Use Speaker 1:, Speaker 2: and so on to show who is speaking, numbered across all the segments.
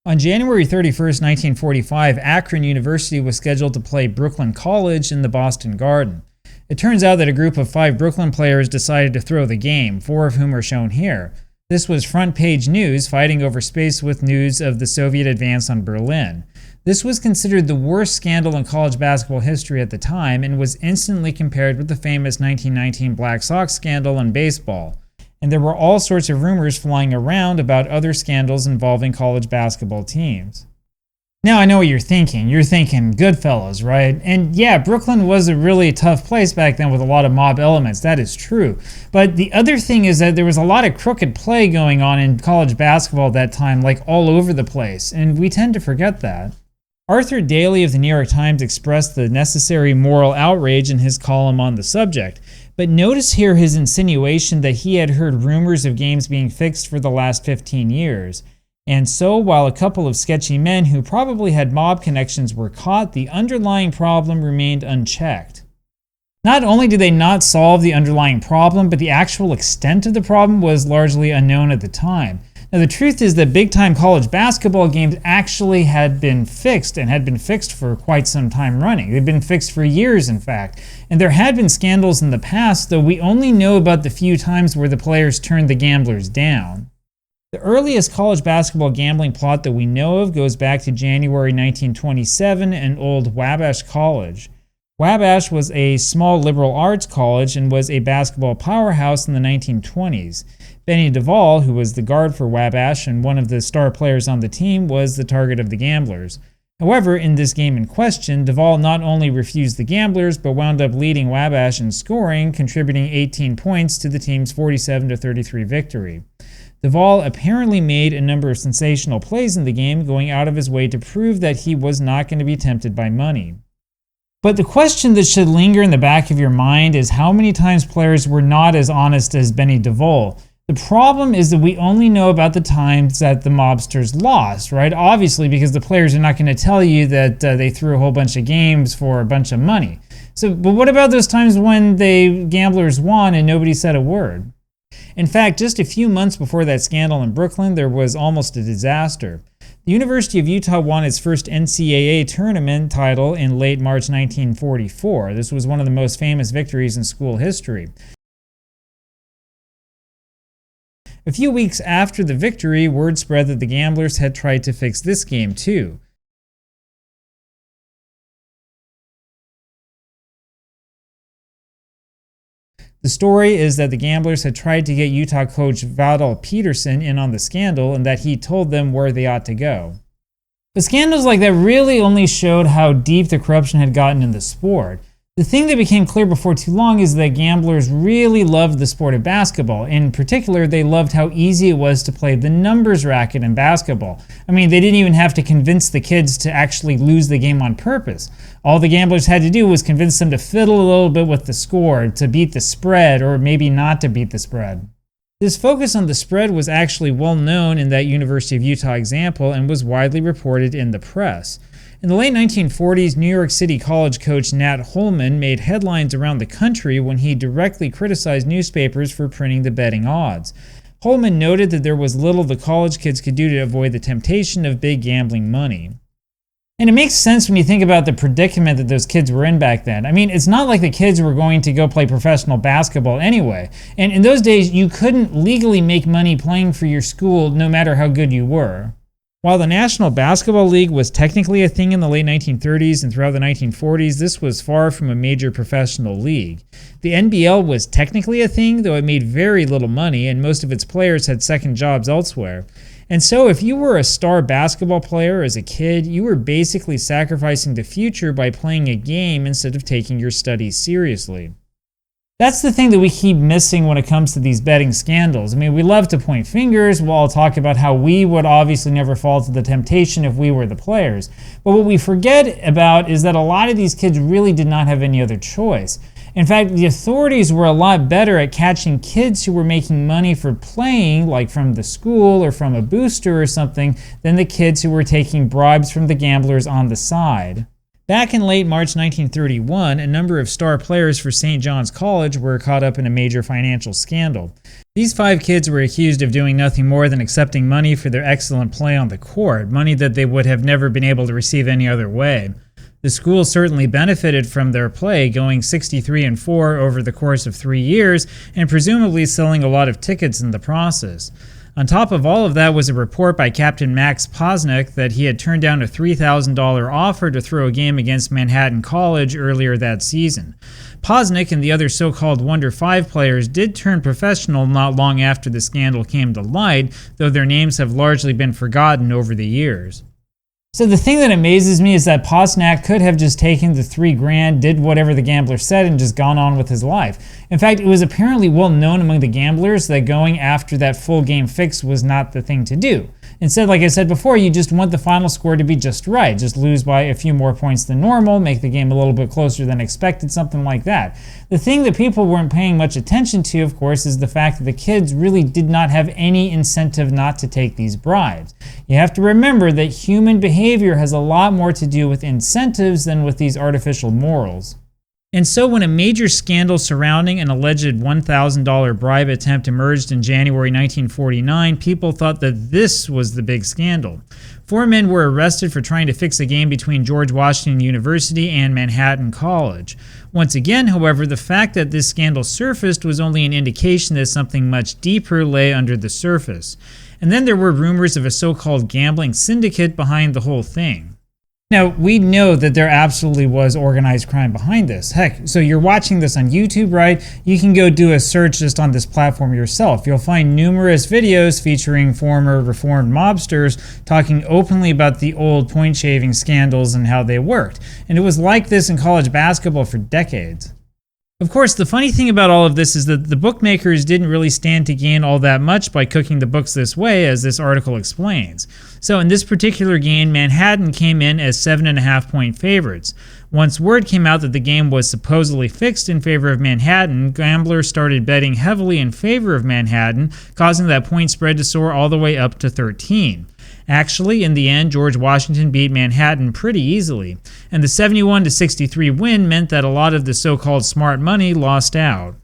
Speaker 1: On January 31st, 1945, Akron University was scheduled to play Brooklyn College in the Boston Garden. It turns out that a group of 5 Brooklyn players decided to throw the game, 4 of whom are shown here. This was front page news, fighting over space with news of the Soviet advance on Berlin. This was considered the worst scandal in college basketball history at the time and was instantly compared with the famous 1919 Black Sox scandal in baseball. And there were all sorts of rumors flying around about other scandals involving college basketball teams. Now I know what you're thinking. You're thinking Goodfellas, right? And yeah, Brooklyn was a really tough place back then with a lot of mob elements. That is true. But the other thing is that there was a lot of crooked play going on in college basketball at that time, like all over the place. And we tend to forget that. Arthur Daly of the New York Times expressed the necessary moral outrage in his column on the subject. But notice here his insinuation that he had heard rumors of games being fixed for the last 15 years. And so, while a couple of sketchy men who probably had mob connections were caught, the underlying problem remained unchecked. Not only did they not solve the underlying problem, but the actual extent of the problem was largely unknown at the time. Now, the truth is that big-time college basketball games actually had been fixed, and had been fixed for quite some time running. They'd been fixed for years, in fact. And there had been scandals in the past, though we only know about the few times where the players turned the gamblers down. The earliest college basketball gambling plot that we know of goes back to January 1927 and old Wabash College. Wabash was a small liberal arts college and was a basketball powerhouse in the 1920s. Benny Duvall, who was the guard for Wabash and one of the star players on the team, was the target of the gamblers. However, in this game in question, Duvall not only refused the gamblers, but wound up leading Wabash in scoring, contributing 18 points to the team's 47-33 victory. Duvall apparently made a number of sensational plays in the game, going out of his way to prove that he was not going to be tempted by money. But the question that should linger in the back of your mind is how many times players were not as honest as Benny Duvall. The problem is that we only know about the times that the mobsters lost, right? Obviously, because the players are not going to tell you that they threw a whole bunch of games for a bunch of money. But what about those times when the gamblers won and nobody said a word? In fact, just a few months before that scandal in Brooklyn, there was almost a disaster. The University of Utah won its first NCAA tournament title in late March 1944. This was one of the most famous victories in school history. A few weeks after the victory, word spread that the gamblers had tried to fix this game too. The story is that the gamblers had tried to get Utah coach Vadal Peterson in on the scandal and that he told them where they ought to go. But scandals like that really only showed how deep the corruption had gotten in the sport. The thing that became clear before too long is that gamblers really loved the sport of basketball. In particular, they loved how easy it was to play the numbers racket in basketball. I mean, they didn't even have to convince the kids to actually lose the game on purpose. All the gamblers had to do was convince them to fiddle a little bit with the score, to beat the spread, or maybe not to beat the spread. This focus on the spread was actually well known in that University of Utah example and was widely reported in the press. In the late 1940s, New York City College coach Nat Holman made headlines around the country when he directly criticized newspapers for printing the betting odds. Holman noted that there was little the college kids could do to avoid the temptation of big gambling money. And it makes sense when you think about the predicament that those kids were in back then. I mean, it's not like the kids were going to go play professional basketball anyway. And in those days, you couldn't legally make money playing for your school no matter how good you were. While the National Basketball League was technically a thing in the late 1930s and throughout the 1940s, this was far from a major professional league. The NBL was technically a thing, though it made very little money and most of its players had second jobs elsewhere. And so if you were a star basketball player as a kid, you were basically sacrificing the future by playing a game instead of taking your studies seriously. That's the thing that we keep missing when it comes to these betting scandals. I mean, we love to point fingers. We'll all talk about how we would obviously never fall to the temptation if we were the players. But what we forget about is that a lot of these kids really did not have any other choice. In fact, the authorities were a lot better at catching kids who were making money for playing, like from the school or from a booster or something, than the kids who were taking bribes from the gamblers on the side. Back in late March 1931, a number of star players for St. John's College were caught up in a major financial scandal. These 5 kids were accused of doing nothing more than accepting money for their excellent play on the court, money that they would have never been able to receive any other way. The school certainly benefited from their play, going 63-4 over the course of 3 years, and presumably selling a lot of tickets in the process. On top of all of that was a report by Captain Max Posnick that he had turned down a $3,000 offer to throw a game against Manhattan College earlier that season. Posnick and the other so-called Wonder 5 players did turn professional not long after the scandal came to light, though their names have largely been forgotten over the years. So the thing that amazes me is that Posnick could have just taken the $3,000, did whatever the gambler said, and just gone on with his life. In fact, it was apparently well known among the gamblers that going after that full game fix was not the thing to do. Instead, like I said before, you just want the final score to be just right. Just lose by a few more points than normal, make the game a little bit closer than expected, something like that. The thing that people weren't paying much attention to, of course, is the fact that the kids really did not have any incentive not to take these bribes. You have to remember that human behavior has a lot more to do with incentives than with these artificial morals. And so when a major scandal surrounding an alleged $1,000 bribe attempt emerged in January 1949, people thought that this was the big scandal. 4 men were arrested for trying to fix a game between George Washington University and Manhattan College. Once again, however, the fact that this scandal surfaced was only an indication that something much deeper lay under the surface. And then there were rumors of a so-called gambling syndicate behind the whole thing. Now, we know that there absolutely was organized crime behind this. Heck, so you're watching this on YouTube, right? You can go do a search just on this platform yourself. You'll find numerous videos featuring former reformed mobsters talking openly about the old point shaving scandals and how they worked. And it was like this in college basketball for decades. Of course, the funny thing about all of this is that the bookmakers didn't really stand to gain all that much by cooking the books this way, as this article explains. So in this particular game, Manhattan came in as 7.5-point favorites. Once word came out that the game was supposedly fixed in favor of Manhattan, gamblers started betting heavily in favor of Manhattan, causing that point spread to soar all the way up to 13. Actually, in the end, George Washington beat Manhattan pretty easily, and the 71-63 win meant that a lot of the so-called smart money lost out.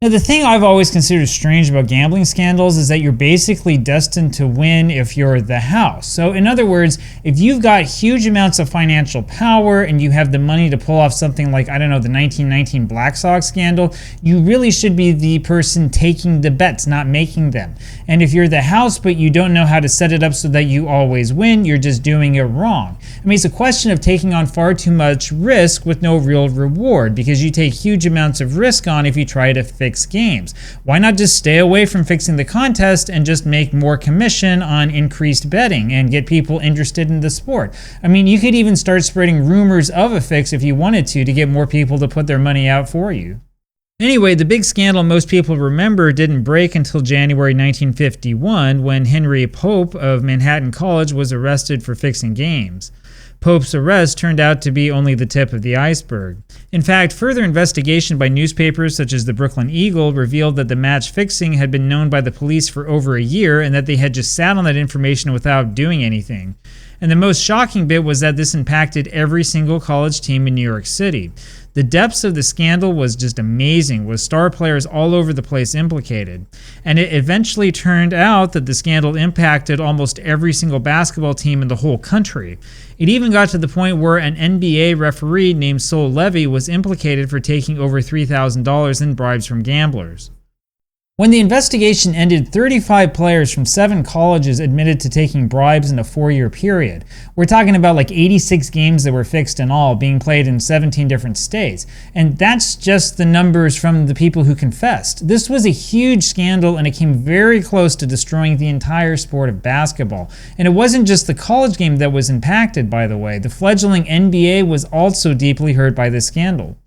Speaker 1: Now, the thing I've always considered strange about gambling scandals is that you're basically destined to win if you're the house. So in other words, if you've got huge amounts of financial power and you have the money to pull off something like, I don't know, the 1919 Black Sox scandal, you really should be the person taking the bets, not making them. And if you're the house but you don't know how to set it up so that you always win, you're just doing it wrong. I mean, it's a question of taking on far too much risk with no real reward, because you take huge amounts of risk on if you try to fix games. Why not just stay away from fixing the contest and just make more commission on increased betting and get people interested in the sport? I mean, you could even start spreading rumors of a fix if you wanted to get more people to put their money out for you. Anyway, the big scandal most people remember didn't break until January 1951, when Henry Pope of Manhattan College was arrested for fixing games. Pope's arrest turned out to be only the tip of the iceberg. In fact, further investigation by newspapers such as the Brooklyn Eagle revealed that the match fixing had been known by the police for over a year and that they had just sat on that information without doing anything. And the most shocking bit was that this impacted every single college team in New York City. The depths of the scandal was just amazing, with star players all over the place implicated. And it eventually turned out that the scandal impacted almost every single basketball team in the whole country. It even got to the point where an NBA referee named Sol Levy was implicated for taking over $3,000 in bribes from gamblers. When the investigation ended, 35 players from 7 colleges admitted to taking bribes in a 4-year period. We're talking about like 86 games that were fixed in all, being played in 17 different states. And that's just the numbers from the people who confessed. This was a huge scandal, and it came very close to destroying the entire sport of basketball. And it wasn't just the college game that was impacted, by the way. The fledgling NBA was also deeply hurt by this scandal.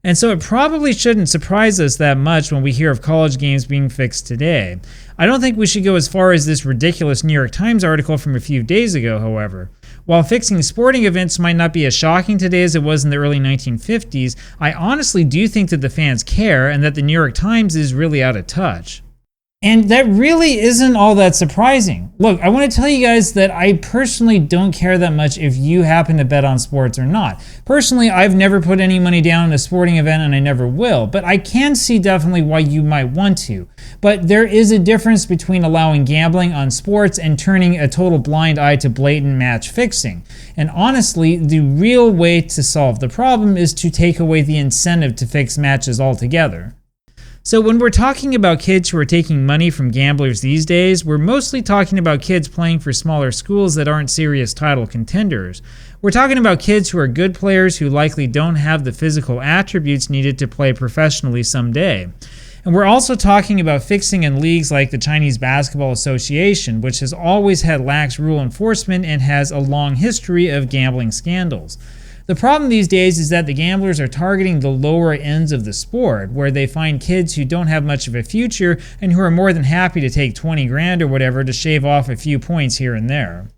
Speaker 1: And so it probably shouldn't surprise us that much when we hear of college games being fixed today. I don't think we should go as far as this ridiculous New York Times article from a few days ago, however. While fixing sporting events might not be as shocking today as it was in the early 1950s, I honestly do think that the fans care and that the New York Times is really out of touch. And that really isn't all that surprising. Look, I want to tell you guys that I personally don't care that much if you happen to bet on sports or not. Personally, I've never put any money down in a sporting event and I never will, but I can see definitely why you might want to. But there is a difference between allowing gambling on sports and turning a total blind eye to blatant match fixing. And honestly, the real way to solve the problem is to take away the incentive to fix matches altogether. So when we're talking about kids who are taking money from gamblers these days, we're mostly talking about kids playing for smaller schools that aren't serious title contenders. We're talking about kids who are good players who likely don't have the physical attributes needed to play professionally someday. And we're also talking about fixing in leagues like the Chinese Basketball Association, which has always had lax rule enforcement and has a long history of gambling scandals. The problem these days is that the gamblers are targeting the lower ends of the sport, where they find kids who don't have much of a future and who are more than happy to take 20 grand or whatever to shave off a few points here and there.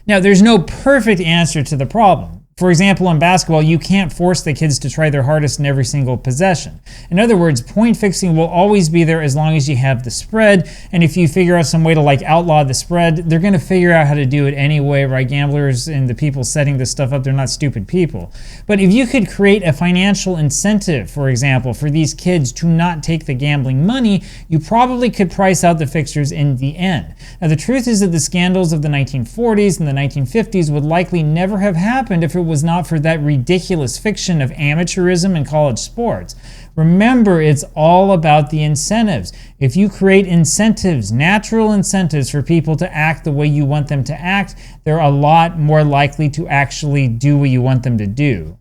Speaker 1: Now, there's no perfect answer to the problem. For example, in basketball, you can't force the kids to try their hardest in every single possession. In other words, point fixing will always be there as long as you have the spread, and if you figure out some way to outlaw the spread, they're going to figure out how to do it anyway, right? Gamblers and the people setting this stuff up, they're not stupid people. But if you could create a financial incentive, for example, for these kids to not take the gambling money, you probably could price out the fixtures in the end. Now, the truth is that the scandals of the 1940s and the 1950s would likely never have happened if it was not for that ridiculous fiction of amateurism in college sports. Remember, it's all about the incentives. If you create incentives, natural incentives for people to act the way you want them to act, they're a lot more likely to actually do what you want them to do.